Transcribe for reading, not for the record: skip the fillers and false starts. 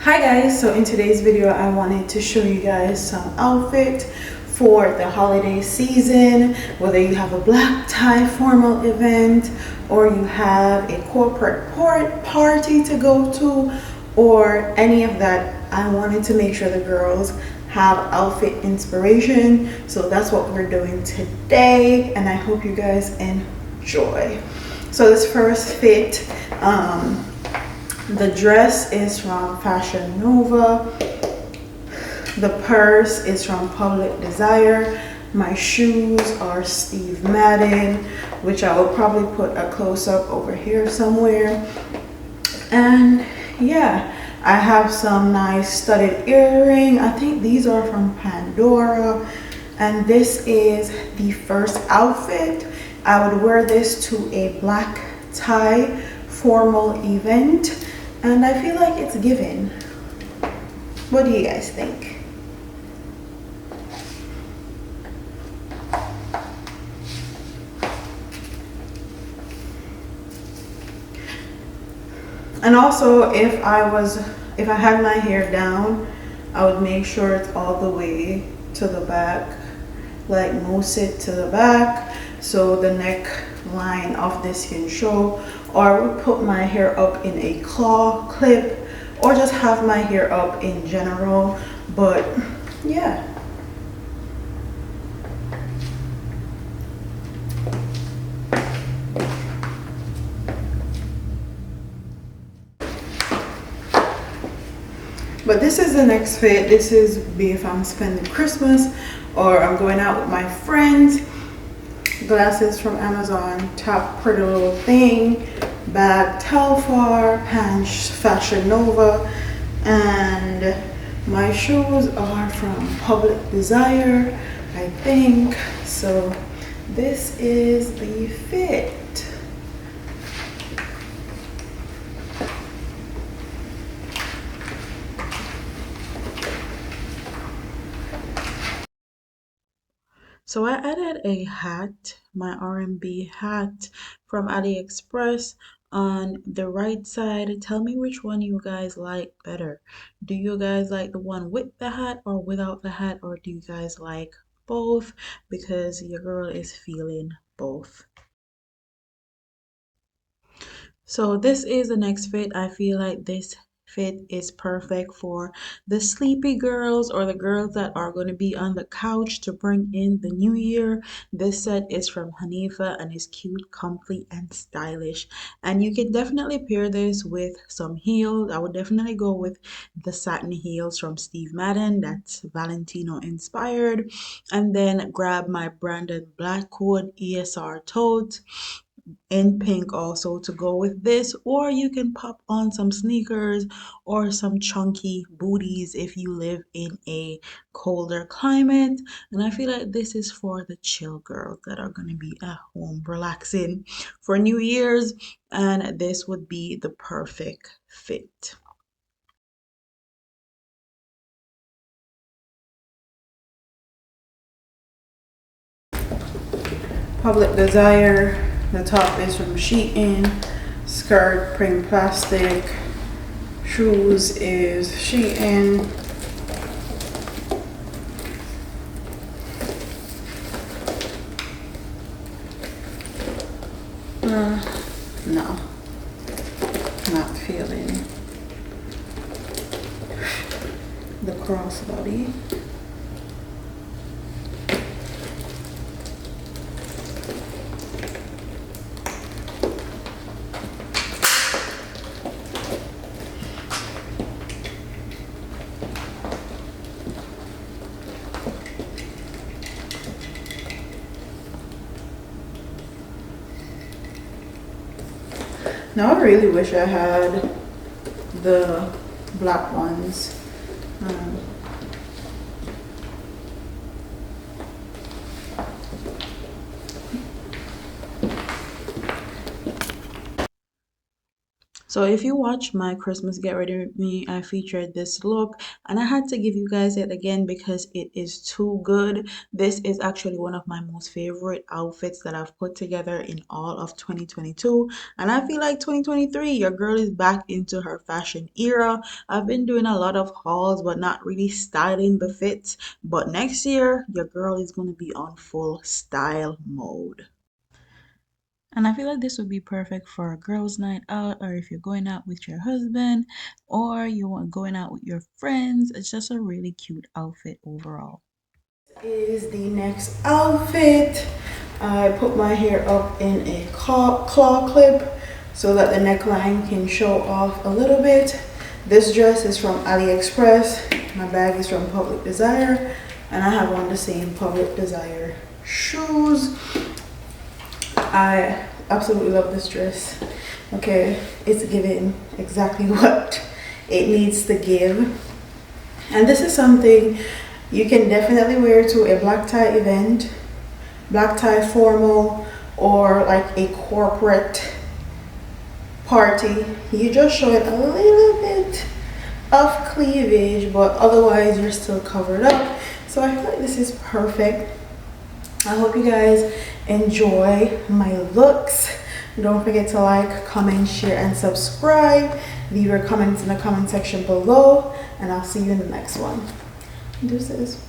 Hi guys, so in today's video I wanted to show you guys some outfit for the holiday season, whether you have a black tie formal event or you have a corporate party to go to or any of that. I wanted to make sure the girls have outfit inspiration, so that's what we're doing today and I hope you guys enjoy. So this first fit, the dress is from Fashion Nova. The purse is from Public Desire. My shoes are Steve Madden, which I will probably put a close-up over here somewhere. And yeah, I have some nice studded earring. I think these are from Pandora. And this is the first outfit. I would wear this to a black tie formal event. And I feel like it's given. What do you guys think? And also if I had my hair down, I would make sure it's all the way to the back, like mousse it to the back so the neckline of this can show. Or I would put my hair up in a claw clip or just have my hair up in general, but yeah. But this is the next fit. This is if I'm spending Christmas or I'm going out with my friends. Glasses from Amazon, top Pretty Little Thing, bag Telfar, pants Fashion Nova, and my shoes are from Public Desire, I think. So this is the fit. So I added a hat, my R&B hat from AliExpress on the right side. Tell me which one you guys like better. Do you guys like the one with the hat or without the hat, or do you guys like both? Because your girl is feeling both. So this is the next fit. I feel like this fit is perfect for the sleepy girls or the girls that are going to be on the couch to bring in the new year. This set is from Hanifa and is cute, comfy, and stylish. And you can definitely pair this with some heels. I would definitely go with the satin heels from Steve Madden. That's Valentino inspired. And then grab my branded black coat ESR tote in pink also to go with this, or you can pop on some sneakers or some chunky booties if you live in a colder climate. And I feel like this is for the chill girls that are going to be at home relaxing for New Year's, and this would be the perfect fit. Public Desire, the top is from Shein, skirt print plastic, shoes is Shein. No, not feeling the crossbody. Now I really wish I had the black ones. So if you watch my Christmas Get Ready With Me, I featured this look and I had to give you guys it again because it is too good. This is actually one of my most favorite outfits that I've put together in all of 2022. And I feel like 2023, your girl is back into her fashion era. I've been doing a lot of hauls, but not really styling the fits. But next year, your girl is going to be on full style mode. And I feel like this would be perfect for a girls' night out, or if you're going out with your husband, or you want going out with your friends. It's just a really cute outfit overall. Is the next outfit. I put my hair up in a claw clip so that the neckline can show off a little bit. This dress is from AliExpress. My bag is from Public Desire, and I have on the same Public Desire shoes. I absolutely love this dress. Okay, it's giving exactly what it needs to give. And this is something you can definitely wear to a black tie event, black tie formal, or like a corporate party. You just show it a little bit of cleavage, but otherwise you're still covered up. So I feel like this is perfect. I hope you guys enjoy my looks. Don't forget to like, comment, share, and subscribe. Leave your comments in the comment section below, and I'll see you in the next one. Deuces.